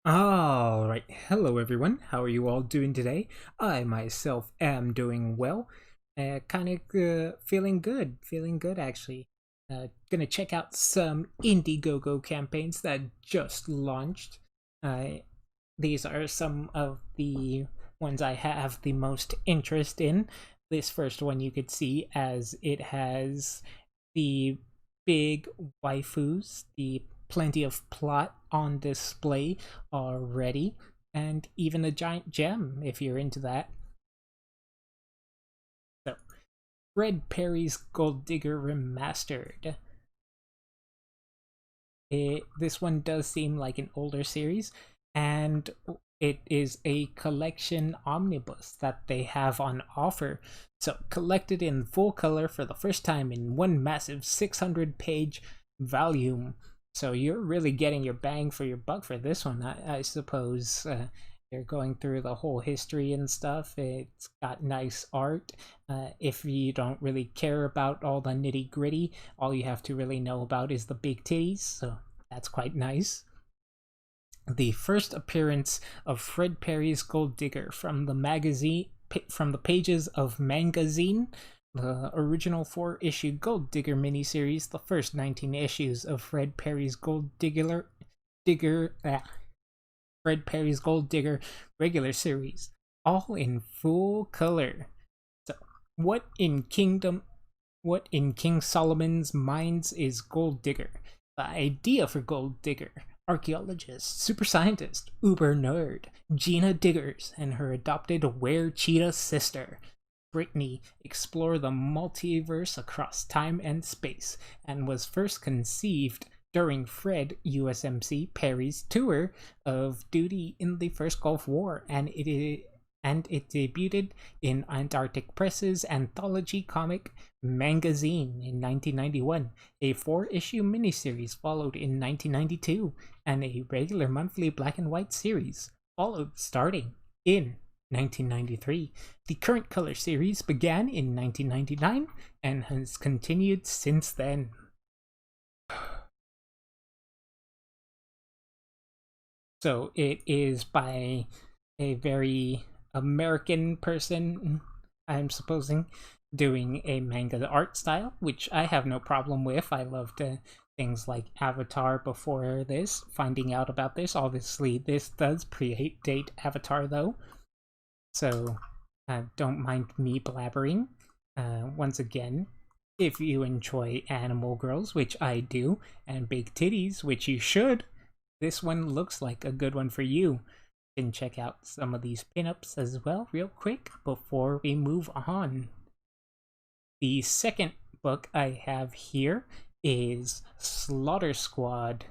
Alright, hello everyone. How are you all doing today? I myself am doing well. Feeling good actually. Gonna check out some Indiegogo campaigns that just launched. Uh, these are some of the ones I have the most interest in. This first one you could see as it has the big waifus, the plenty of plot on display already, and even a giant gem if you're into that. So, Fred Perry's Gold Digger Remastered. This one does seem like an older series, and it is a collection omnibus that they have on offer. So, collected in full color for the first time in one massive 600-page volume. So, you're really getting your bang for your buck for this one, I suppose. They're going through the whole history and stuff. It's got nice art. If you don't really care about all the nitty gritty, all you have to really know about is the big titties, so that's quite nice. The first appearance of Fred Perry's Gold Digger from the pages of Mangazine, the original 4-issue Gold Digger miniseries, the first 19 issues of Fred Perry's Gold Fred Perry's Gold Digger regular series, all in full color. So, what in King Solomon's minds is Gold Digger? The idea for Gold Digger: archaeologist, super scientist, uber nerd, Gina Diggers, and her adopted were-cheetah sister, Brittany, explore the multiverse across time and space, and was first conceived during Fred USMC Perry's tour of duty in the First Gulf War, and it debuted in Antarctic Press's anthology comic Mangazine in 1991. A 4-issue miniseries followed in 1992, and a regular monthly black and white series followed starting in 1993. The current color series began in 1999 and has continued since then. So it is by a very American person, I'm supposing, doing a manga art style, which I have no problem with. I loved things like Avatar before this. Finding out about this, obviously this does predate Avatar though, so don't mind me blabbering. Once again, if you enjoy animal girls, which I do, and big titties, which you should, this one looks like a good one for you. You can check out some of these pinups as well real quick before we move on. The second book I have here is Slaughter Squad.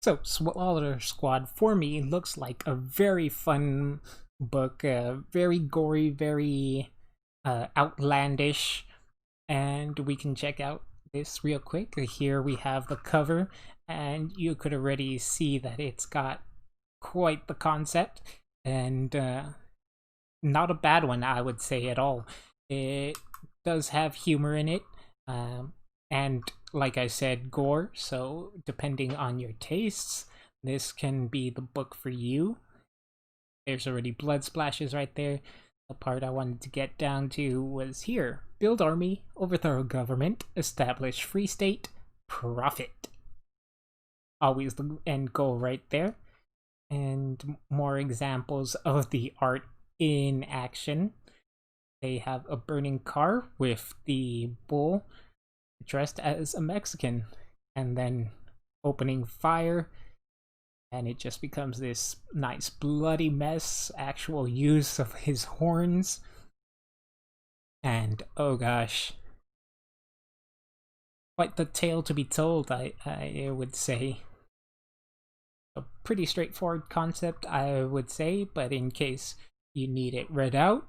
So, Slaughter Squad for me looks like a very fun book, very gory, very outlandish, and we can check out this real quick. Here we have the cover, and you could already see that it's got quite the concept, and not a bad one, I would say, at all. It does have humor in it, and like I said, gore, so depending on your tastes, this can be the book for you. There's already blood splashes right there. The part I wanted to get down to was here. Build army, overthrow government, establish free state, profit. Always the end goal right there. And more examples of the art in action. They have a burning car with the bull dressed as a Mexican, and then opening fire, and it just becomes this nice bloody mess, actual use of his horns, and oh gosh, quite the tale to be told, I would say. A pretty straightforward concept, I would say, but in case you need it read out,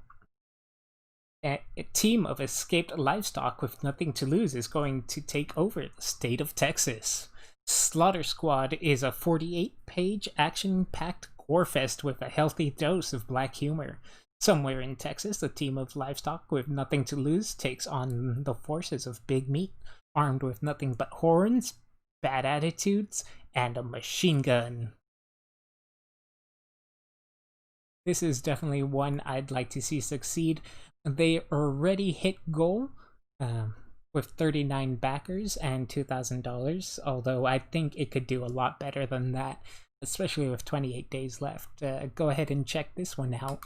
a team of escaped livestock with nothing to lose is going to take over the state of Texas. Slaughter Squad is a 48-page action-packed gore fest with a healthy dose of black humor. Somewhere in Texas, a team of livestock with nothing to lose takes on the forces of Big Meat, armed with nothing but horns, bad attitudes, and a machine gun. This is definitely one I'd like to see succeed. They already hit goal with 39 backers and $2,000, although I think it could do a lot better than that, especially with 28 days left. Go ahead and check this one out.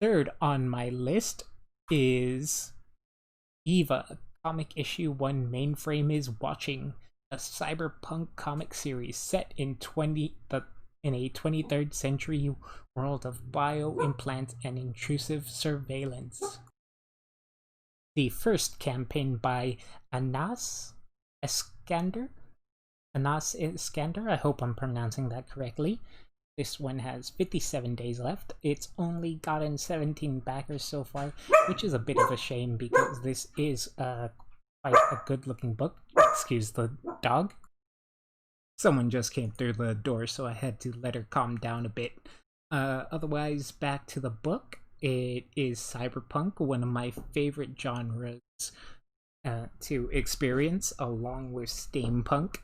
Third on my list is Eva, comic issue 1 Mainframe is Watching, a cyberpunk comic series set in a 23rd century world of bio-implants and intrusive surveillance. The first campaign by Anas Iskander, I hope I'm pronouncing that correctly. This one has 57 days left. It's only gotten 17 backers so far, which is a bit of a shame because this is quite a good looking book. Excuse the dog. Someone just came through the door, so I had to let her calm down a bit. Otherwise, back to the book. It is cyberpunk, one of my favorite genres to experience, along with steampunk.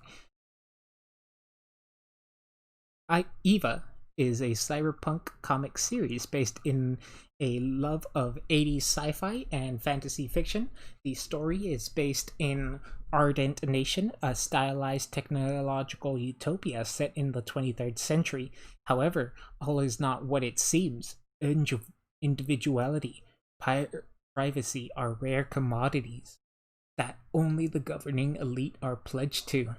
Eva is a cyberpunk comic series based in a love of 80s sci-fi and fantasy fiction. The story is based in Ardent Nation, a stylized technological utopia set in the 23rd century. However, all is not what it seems. Individuality, privacy are rare commodities that only the governing elite are privileged to.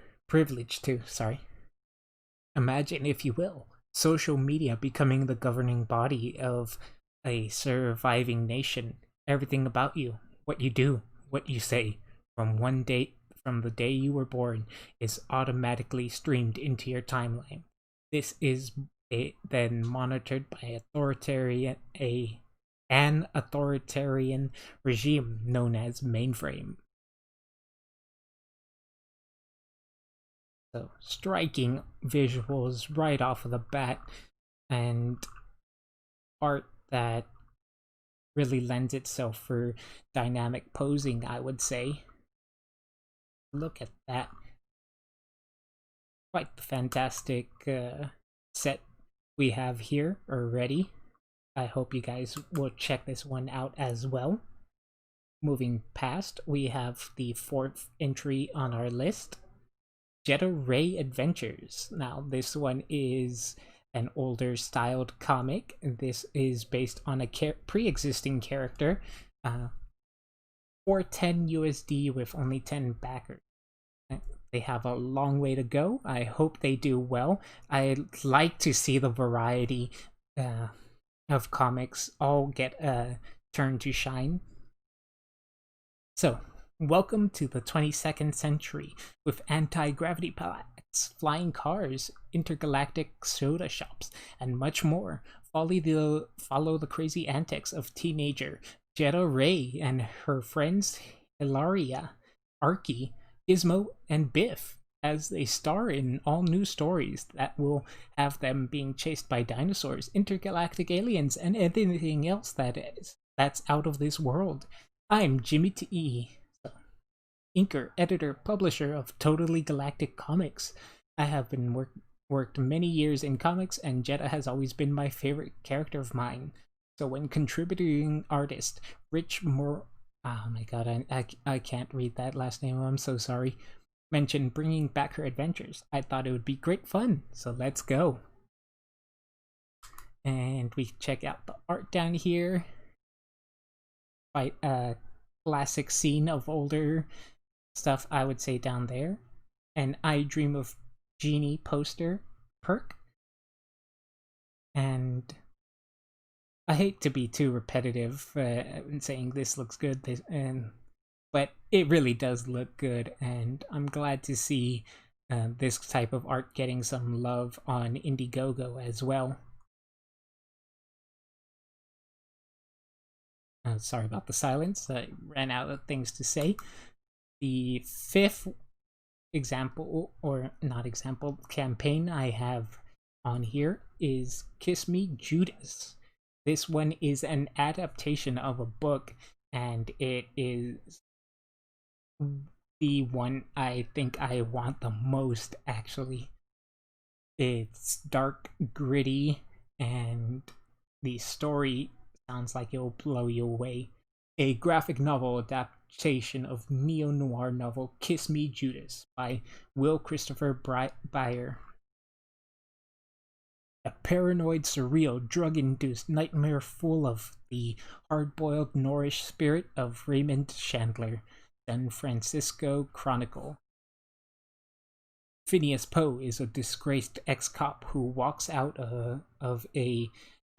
Imagine, if you will, social media becoming the governing body of a surviving nation. Everything about you, what you do, what you say, from the day you were born, is automatically streamed into your timeline. This is then monitored by an authoritarian regime known as Mainframe. So, striking visuals right off of the bat, and art that really lends itself for dynamic posing, I would say. Look at that. Quite the fantastic set we have here already. I hope you guys will check this one out as well. Moving past, we have the fourth entry on our list, Jetta Ray Adventures. Now, this one is an older styled comic. This is based on a pre-existing character, 410 USD with only 10 backers. They have a long way to go. I hope they do well. I like to see the variety of comics all get a turn to shine. So, welcome to the 22nd century with anti-gravity pallets, flying cars, intergalactic soda shops, and much more. Follow the crazy antics of teenager Jetta Ray and her friends Hilaria, Arky, Gizmo, and Biff as they star in all new stories that will have them being chased by dinosaurs, intergalactic aliens, and anything else that's out of this world. I'm Jimmy T. Inker, editor, publisher of Totally Galactic Comics. I have been worked many years in comics, and Jetta has always been my favorite character of mine. So when contributing artist oh my god, I can't read that last name, I'm so sorry, mentioned bringing back her adventures, I thought it would be great fun, so let's go. And we check out the art down here. Quite a classic scene of older stuff, I would say, down there. An I Dream of Jeannie poster perk. And I hate to be too repetitive in saying this looks good, but it really does look good, and I'm glad to see this type of art getting some love on Indiegogo as well. Sorry about the silence, I ran out of things to say. The fifth campaign I have on here is Kiss Me Judas. This one is an adaptation of a book, and it is the one I think I want the most, actually. It's dark, gritty, and the story sounds like it'll blow you away. A graphic novel adaptation of neo-noir novel Kiss Me Judas by Will Christopher Byer. A paranoid, surreal, drug-induced nightmare full of the hard-boiled Norrish spirit of Raymond Chandler. San Francisco Chronicle. Phineas Poe is a disgraced ex-cop who walks out of a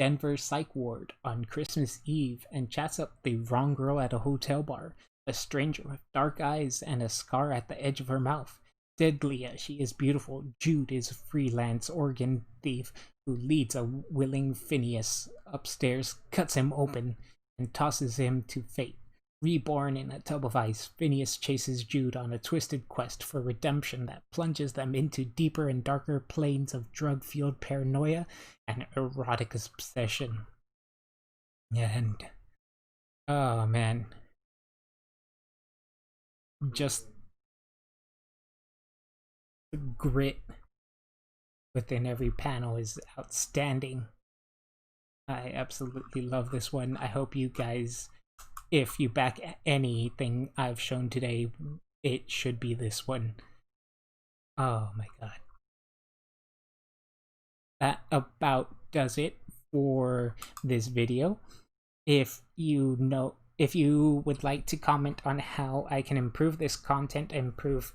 Denver psych ward on Christmas Eve and chats up the wrong girl at a hotel bar, a stranger with dark eyes and a scar at the edge of her mouth. Deadly as she is beautiful, Jude is a freelance organ thief who leads a willing Phineas upstairs, cuts him open, and tosses him to fate. Reborn in a tub of ice, Phineas chases Jude on a twisted quest for redemption that plunges them into deeper and darker planes of drug-fueled paranoia and erotic obsession. And, oh man, just the grit within every panel is outstanding. I absolutely love this one. I hope you guys, if you back anything I've shown today, it should be this one. Oh my god. That about does it for this video. If you would like to comment on how I can improve this content, improve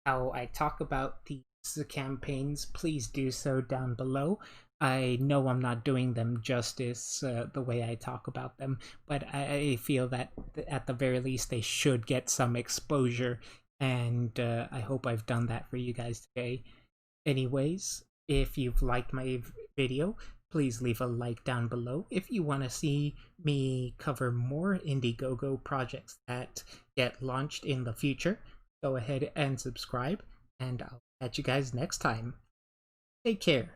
how I talk about these campaigns, please do so down below. I know I'm not doing them justice the way I talk about them, but I feel that at the very least they should get some exposure, and I hope I've done that for you guys today. Anyways, if you've liked my video, please leave a like down below. If you want to see me cover more Indiegogo projects that get launched in the future, go ahead and subscribe, and I'll catch you guys next time. Take care.